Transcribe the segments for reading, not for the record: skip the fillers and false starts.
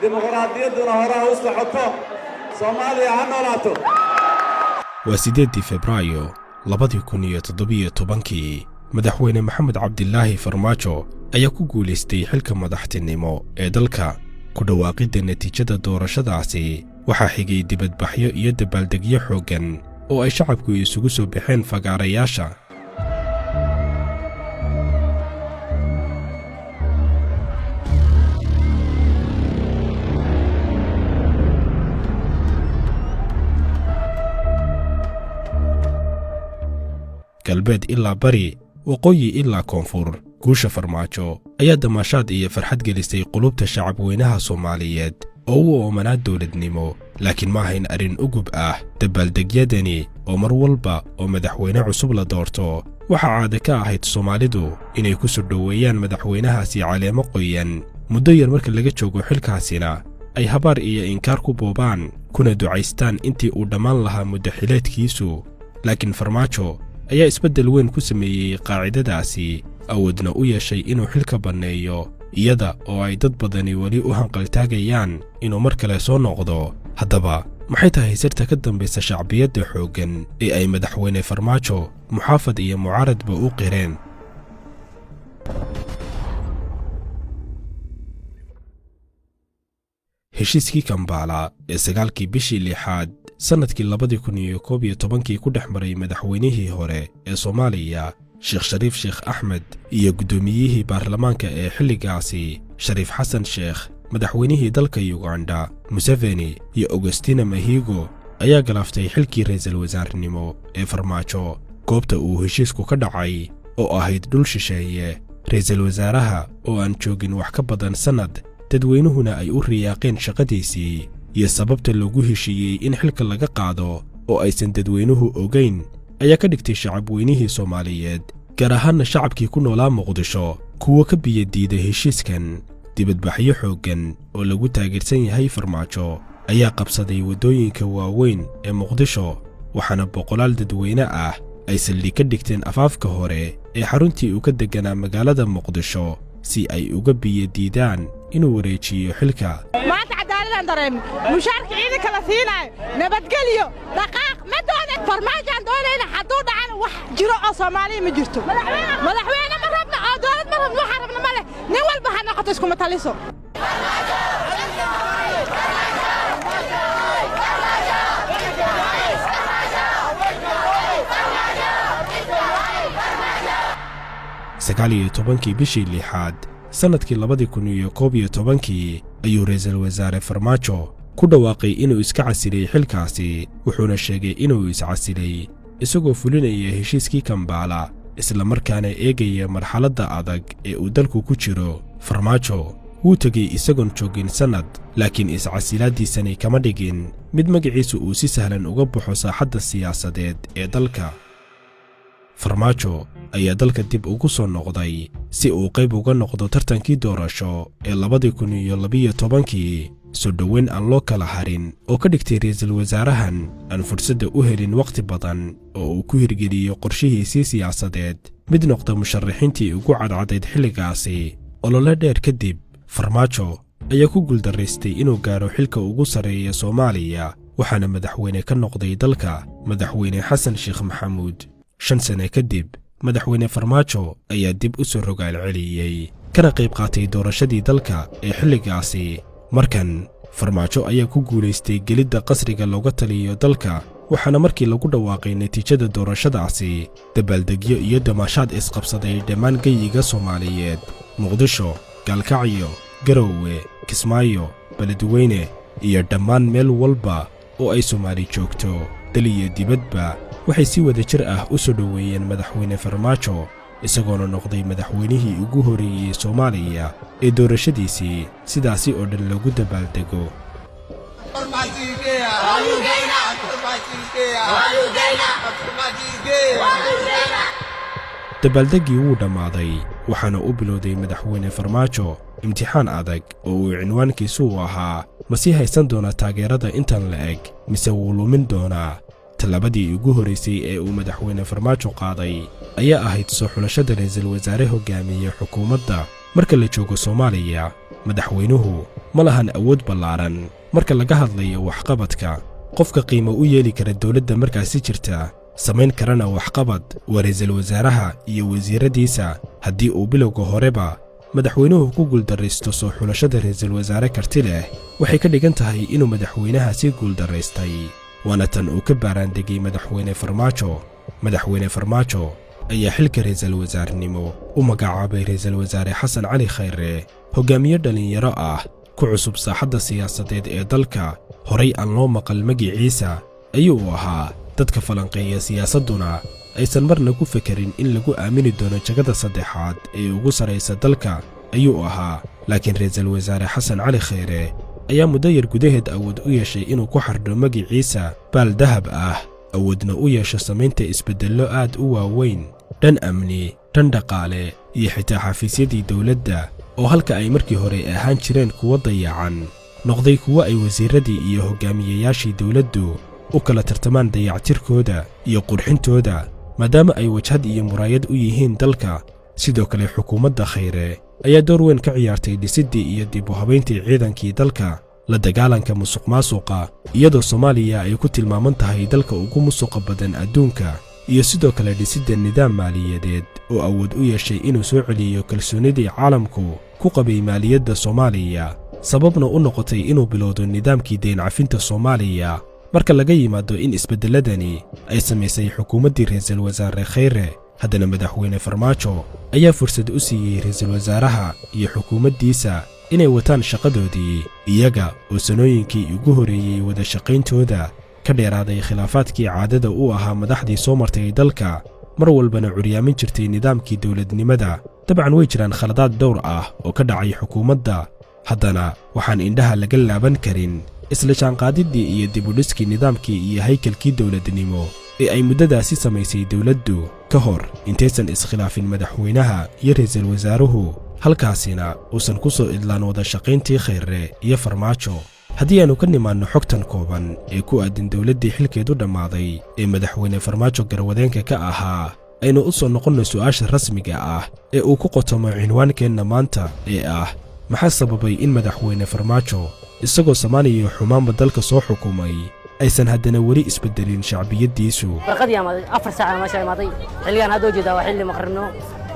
dimuqraadiyadduna horaa u socoto Soomaaliya ha noolaato. waa 8 Febraayo 2017 madaxweyne Maxamed Cabdilaahi Farmaajo ayaa ku guuleystay xilka madaxtinimo ee dalka. ku dhawaaqidda natiijada doorashadaasi waxaa xigay dibadbaxyo iyo dabaaldegyo xooggan oo ay shacabku isugu soo baxeen fagaarayaasha. galbeed ilaa bari waqooyi ilaa koonfur guusha Farmaajo ayaa damaashaad iyo farxad gelisay qulubta shacab weynaha Soomaaliyeed oo u oomanaa dowladnimo, laakiin ma ahayn arrin ugub ah. dabaaldegyadani oo mar walba oo madaxweyne cusub la doorto waxa caado ka ahayd Soomaalidu inay ku soo dhoweeyaan madaxweynahaasi caleemo qoyan. muddo yar marka laga joogo xilkaasina ay habaar iyo inkaar ku boobaan kuna ducaystaan intii uu dhammaan lahaa muddo xileedkiisu. laakiin Farmaajo ayaa isbeddel weyn ku sameeyey qaacidadaasi, awoodna u yeeshay inuu xilka banneeyo iyada oo ay dad badani weli u hanqaltaagayaan inuu mar kale soo noqdo. haddaba maxay tahay sirta ka dambaysa shacbiyadda xooggan ee ay madaxweyne Farmaajo muxaafad iyo mucaaradba u qireen? heshiiskii Kampala ee 9 bishii 6 sanadkii 2011 ku dhex maray madaxweynihii hore ee Soomaaliya Sheekh Shariif Sheekh Axmed iyo gudoomiyihii baarlamaanka ee xilligaasi Shariif Xasan Sheekh, madaxweynihii dalka Uganda Museveni iyo Augustina Mahigo ayaa galaaftay xilkii ra'iisul wasaarnimo ee Farmaajo. goobta uu heshiisku ka dhacay oo ahayd dhul shisheeye, ra'iisul wasaaraha oo aan joogin wax ka badan sanad, dadweynuhuna ay u riyaaqeen shaqadiisii iyo sababta loogu heshiiyey in xilka laga qaado oo aysan dadweynuhu ogayn ayaa ka dhigtay shacab weynihii Soomaaliyeed, gaar ahaanna shacabkii ku noolaa Muqdisho, kuwa ka biyadiida heshiiskan. dibadbaxyo xooggan oo lagu taageersan yahay Farmaajo ayaa qabsaday waddooyinka waaweyn ee Muqdisho, waxaana boqolaal dadweyne ah ay saldhig ka dhigteen afaafka hore ee xaruntii uu ka deganaa magaalada Muqdisho si ay uga biyadiidaan inuu wareejiyo xilka. maanta cadaaladaan dareemi mushaarka ciidanka la siinayo nabadgelyo dhaqaaq ma doonan Farmaajoan doonayna hadduu dhacan wax jiro oo Soomaaliya ma jirto. madaxweyne ma rabna oo dowlad ma rabna waxa rabna ma leh, nin walba ha noqoto isku mataliso. sagaaliyo tobankii bishii 6 sanadkii 2011 ayuu ra'iisul wasaare Farmaajo ku dhawaaqay inuu iska casilay xilkaasi, wuxuuna sheegay inuu iscasilay isagoo fulinaya heshiiskii Kampala isla markaana eegaya marxaladda adag ee uu dalku ku jiro. Farmaajo wuu tegay isagoon joogin sanad, laakiin iscasilaadiisani kama dhigin mid magaciisu uu si sahlan uga baxo saaxadda siyaasadeed ee dalka. Farmaajo ayaa dalka dib ugu soo noqday si uu qayb uga noqdo tartankii doorasho ee 2012, soo dhoweyn aan loo kala harin oo ka dhigtay ra'iisul wasaarahan aan fursadda u helin waqti badan oo uu ku hirgeliyo qorshihiisii siyaasadeed, mid noqda musharaxiintii ugu cadcadayd xilligaasi. olole dheer kadib, Farmaajo ayaa ku guuldaraystay inuu gaaro xilka ugu sarreeya Soomaaliya, waxaana madaxweyne ka noqday dalka madaxweyne Xasan Sheekh Maxamuud. 5 sano kadib, madaxweyne Farmaajo ayaa dib u soo rogaal celiyey kana qayb qaatay doorashadii dalka ee xilligaasi. markan Farmaajo ayaa ku guuleystay gelidda qasriga looga taliyo dalka, waxaana markii lagu dhawaaqay natiijada doorashadaasi dabaaldegyo iyo damaashaad isqabsaday dhammaan geyiga Soomaaliyeed. Muqdisho, Gaalkacyo, Garowe, Kismaayo, Beledweyne iyo dhammaan meel walba oo ay Soomaali joogto, dal iyo dibadba waxay si wada jir ah u soo dhoweeyeen madaxweyne Farmaajo, isagoona noqday madaxweynihii ugu horeeyay Soomaaliya ee doorashadiisii sidaasi oo dhan lagu dabaaldego. dabaaldegii wuu dhammaaday, waxaana u bilowday madaxweyne Farmaajo imtixaan adag oo uu cinwaankiisu u ahaa ma sii haysan doona taageerada intan la eg mise wuu lumin doonaa. talabadii ugu horeysay ee uu madaxweyne Farmaajo qaaday ayaa ahayd soo xulashada ra'iisul wasaare hogaamiye xukuumadda marka la joogo Soomaaliya madaxweynuhu ma lahan awood ballaaran marka laga hadlayo waxqabadka qofka qiimo u yeeli kara dawladda markaasi jirta samayn karana waxqabad waa ra'iisul wasaaraha iyo wasiiradiisa haddii uu bilowga horeba madaxweynuhu ku guuldaraysto soo xulashada ra'iisul wasaare karti leh waxay ka dhigan tahay inuu madaxweynaha si guuldaraystay waana tan uu ka baaraandegay madaxweyne Farmaajo ayaa xilka ra'iisul wasaarnimo u magacaabay ra'iisul wasaare Xasan Cali Khayre hogaamiye dhalinyaro ah ku cusub saaxadda siyaasadeed ee dalka horay aan loo maqal magaciisa ayuu ahaa dadka falanqeeya siyaasaduna aysan marna ku fekerin in lagu aamini doono jagada saddexaad ee ugu sareysa dalka ayuu ahaa laakiin ra'iisul wasaare Xasan Cali Khayre ayaa muddo yar gudaheed awood u yeeshay inuu ku xardho magaciisa baal dahab ah awoodna u yeesho samaynta isbeddello aad u waaweyn dhan amni dhan dhaqaale iyo xitaa xafiisyadii dawladda oo halka ay markii hore ahaan jireen kuwa dayacan noqday kuwa ay wasiiradii iyo hogaamiyeyaashii dawladdu u kala tartamaan dayactirkooda iyo qurxintooda maadaama ay wajhad iyo muraayad u yihiin dalka sidoo kale xukuumadda Khayre ayaa door weyn ka ciyaartay dhisidii iyo dib u habayntii ciidankii dalka la dagaalanka musuqmaasuqa iyadoo Soomaaliya ay ku tilmaaman tahay dalka ugu musuqa badan adduunka iyo sidoo kale dhisidda nidaam maaliyadeed oo awood u yeeshay inuu soo celiyo kalsoonidii caalamku ku qabay maaliyadda Soomaaliya sababna u noqotay inuu bilowdo nidaamkii deyn cafinta Soomaaliya marka laga yimaado in isbeddeladani ay samaysay xukuumaddii ra'iisul wasaare Khayre haddana madaxweyne Farmaajo ayaa fursad u siiyey ra'iisul wasaaraha iyo xukuumaddiisa inay wataan shaqadoodii iyaga oo sanooyinkii ugu horeeyey wada shaqayntooda ka dheeraaday khilaafaadkii caadada u ahaa madaxdii soo martay dalka mar walbana curyaamin jirtay nidaamkii dawladnimada dabcan way jiraan khaladaad dhowr ah oo ka dhacay xukuumadda haddana waxaan indhaha laga laaban karin isla jaanqaadiddii iyo dib u dhiskii nidaamkii iyo haykalkii dawladnimo ee ay muddadaasi samaysay dawladdu ka hor intaysan iskhilaafin madaxweynaha iyo ra'iisul wasaaruhu halkaasina uusan ku soo idlaan wada shaqayntii Khayre iyo Farmaajo haddii aanu ka nimaanno xogtan kooban ee ku aadan dawladdii xilkeedu dhammaaday ee madaxweyne Farmaajo garwadeenka ka ahaa aynu u soo noqonno su'aasha rasmiga ah ee uu ku qotomo cinwaankeenna maanta ee ah maxaa sababay in madaxweyne Farmaajo isagoo Soomaaliya xumaanba dalka soo xukumay aysan haddana weli isbeddelin shacbiyadiisu farqadii ama 4 saac ma shay maaday xilligan hadda jeeda waa xilli maqrino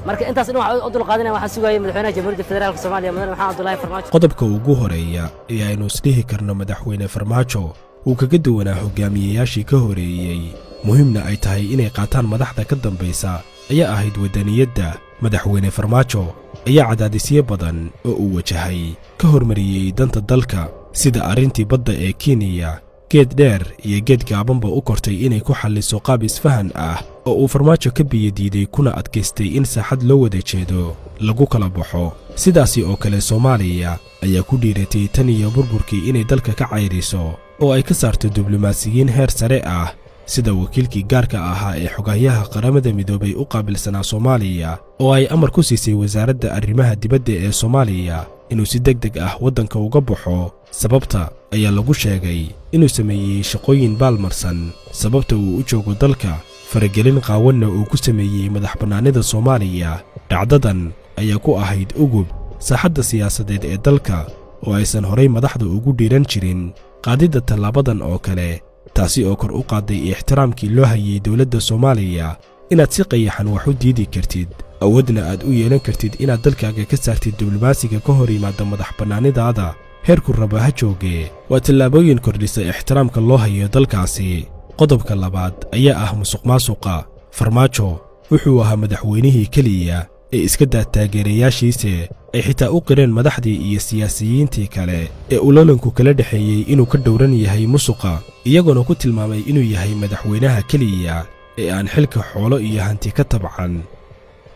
marka intaas dhan waxa u dul qaadinay waxaan sugayay madaxweynaha jamhuuriyadda federaalka Soomaaliya madaxweyne Maxamed Abdullaahi Farmaajo qodobka ugu horeeya ee aynu isdhihi karno madaxweyne Farmaajo uu kaga duwanaa hogaamiyeyaashii ka horeeyay muhiimna ay tahay inay qaataan madaxda ka dambaysa ayaa ahayd wadaniyadda madaxweyne Farmaajo ayaa cadaadisyo badan oo uu wajahay ka hormariyay danta dalka sida arrintii badda ee Kenya geed dheer iyo geed gaabanba u kortay inay ku xalliso qaab isfahan ah oo uu Farmaajo ka biyadiiday kuna adkaystay in saaxad loo wada jeedo lagu kala baxo sidaasi oo kale Soomaaliya ayaa ku dhiiratay tan iyo burburkii inay dalka ka cayriso oo ay ka saarto diblomaasiyiin heer sare ah sida wakiilkii gaarka ahaa ee xogayaha qaramada midoobay u qaabilsanaa Soomaaliya oo ay amar ku siisay wasaaradda arrimaha dibadda ee Soomaaliya inuu si degdeg ah waddanka uga baxo sababta ayaa lagu sheegay inuu sameeyey shaqooyin baalmarsan sababta uu u joogo dalka faragelin qaawanna uu ku sameeyey madax bannaanida Soomaaliya dhacdadan ayaa ku ahayd ugub saaxadda siyaasadeed ee dalka oo aysan horay madaxda ugu dhiiran jirin qaadidda tallaabadan oo kale taasi oo kor u qaaday ixtiraamkii loo hayay dawladda Soomaaliya inaad si qayaxan wax u diidi kartid awoodna aad u yeelan kartid inaad dalkaaga ka saartid diblomaasiga ka hor yimaada madax bannaanidaada heerku raba ha jooge waa tallaabooyin kordhisa ixtiraamka loo hayo dalkaasi qodobka labaad ayaa ah musuqmaasuqa Farmaajo wuxuu ahaa madaxweynihii keliya ee iska daa taageerayaashiisa ay xitaa u qireen madaxdii iyo siyaasiyiintii kale ee ulalanku kala dhaxeeyey inuu ka dhowran yahay musuqa iyagoona ku tilmaamay inuu yahay madaxweynaha keliya ee aan xilka xoolo iyo hanti ka tabcan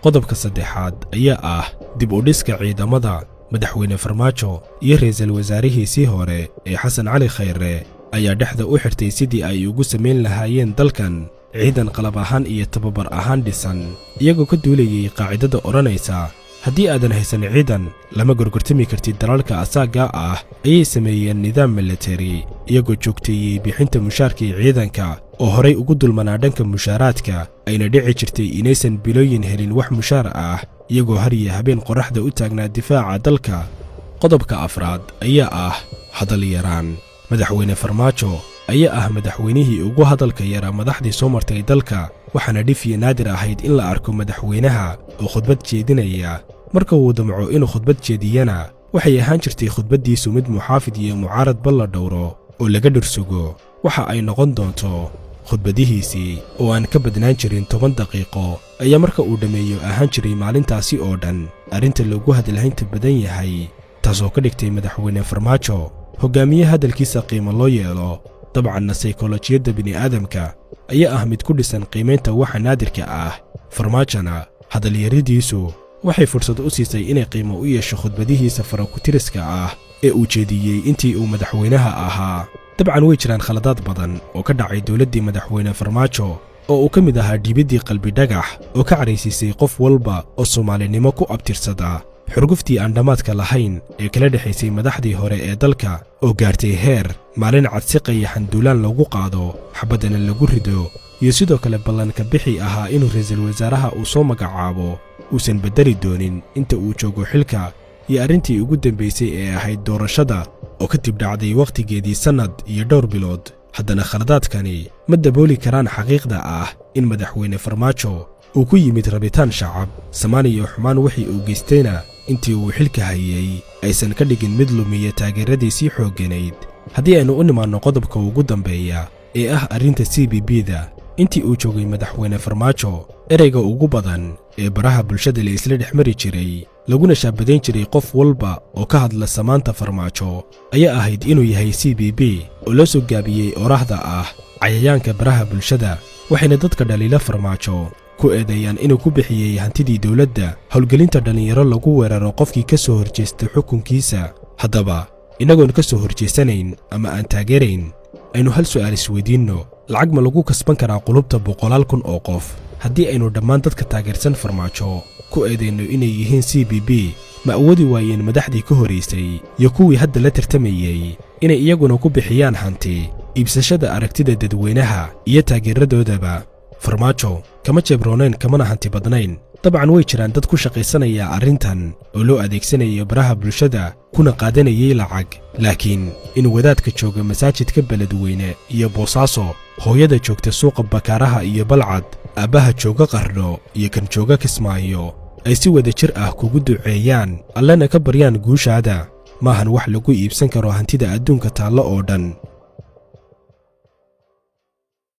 qodobka saddexaad ayaa ah dib u dhiska ciidamada madaxweyne Farmaajo iyo ra'iisul wasaarihiisii hore ee Xasan Cali Khayre ayaa dhexda u xirtay sidii ay ugu sameyn lahaayeen dalkan ciidan qalab ahaan iyo tababar ahaan dhisan iyagoo ka duulayay qaacidada odhanaysa haddii aadan haysan ciidan lama gorgortami kartid dalalka asaaga ah ayay sameeyeen nidaam military iyagoo joogteeyey bixinta mushaarkii ciidanka oo horay ugu dulmanaa dhanka mushaaraadka ayna dhici jirtay inaysan bilooyin helin wax mushaar ah iyagoo har iyo habeen qorraxda u taagnaa difaaca dalka. qodobka afraad ayaa ah hadal yaraan. madaxweyne farmaajo ayaa ah madaxweynihii ugu hadalka yaraa madaxdii soo martay dalka, waxaana dhif iyo naadir ahayd in la arko madaxweynaha oo khudbad jeedinaya. marka uu damco inuu khudbad jeediyana waxay ahaan jirtay khudbaddiisu mid muxaafid iyo mucaaradba la dhowro oo laga dhursugo. waxa ay noqon doonto khudbadihiisii oo aan ka badnaan jirin 10 daqiiqo ayaa marka uu dhammeeyo ahaan jiray maalintaasi oo dhan arrinta loogu hadalhaynta badan yahay, taasoo ka dhigtay madaxweyne farmaajo hoggaamiye hadalkiisa qiimo loo yeelo. dabcanna saykolojiyadda bini'aadamka ayaa ah mid ku dhisan qiimaynta waxa naadirka ah. farmaajona hadalyaridiisu waxay fursad u siisay inay qiimo u yeesho khudbadihiisa farakutiriska ah ee uu jeediyey intii uu madaxweynaha ahaa. dabcan way jiraan khaladaad badan oo ka dhacay dowladdii madaxweyne farmaajo oo uu ka mid ahaa dhiibiddii qalbi dhagax oo ka caraysiisay qof walba oo soomaalinimo ku abtirsada, xurguftii aan dhammaadka lahayn ee kala dhexaysay madaxdii hore ee dalka oo gaartay heer maalin cad si qayaxan duulaan loogu qaado xabaddana lagu rido, iyo sidoo kale ballanka bixi ahaa inuu ra'iisul wasaaraha uu soo magacaabo uusan beddeli doonin inta uu joogo xilka, iyo arrintii ugu dambaysay ee ahayd doorashada oo ka dib dhacday wakhtigeedii sannad iyo dhowr bilood. haddana khaladaadkani ma dabooli karaan xaqiiqda ah in madaxweyne farmaajo uu ku yimid rabitaan shacab. samaan iyo xumaan wixii uu geystayna intii uu xilka hayay aysan ka dhigin mid lumiya taageeradiisii xoogganayd. haddii aynu u nimaanno qodobka ugu dambeeya ee ah arrinta CBB-da, intii uu joogay madaxweyne farmaajo ereyga ugu badan ee baraha bulshada la isla dhex mari jiray laguna shaabadayn jiray qof walba oo ka hadla samaanta farmaajo ayaa ahayd inuu yahay CBB oo loo soo gaabiyey oraahda ah cayayaanka baraha bulshada, waxayna dadka dhaliila farmaajo ku eedeeyaan inuu ku bixiyey hantidii dowladda howlgelinta dhallinyaro lagu weeraro qofkii ka soo horjeestay xukunkiisa. haddaba innagoon ka soo horjeesanayn ama aan taageerayn, aynu hal su'aal isweydiinno: lacag ma lagu kasban karaa qulubta 100,000 oo qof? haddii aynu dhammaan dadka taageersan farmaajo ku eedayno inay yihiin CBB, ma awoodi waayeen madaxdii ka horaysay iyo kuwii hadda la tartamayey inay iyaguna ku bixiyaan hanti iibsashada aragtida dadweynaha iyo taageeradoodaba? farmaajo kama jeebrooneen kamana hanti badnayn. dabcan way jiraan dad ku shaqaysanaya arrintan oo loo adeegsanayo baraha bulshada kuna qaadanayay lacag, laakiin in wadaadka jooga masaajidka beledweyne iyo boosaaso, hooyada joogta suuqa bakaaraha iyo balcad, aabbaha jooga qardho iyo kan jooga kismaayo ay si wada jir ah kugu duceeyaan allana ka baryaan guushaada maahan wax lagu iibsan karo hantida adduunka taallo oo dhan.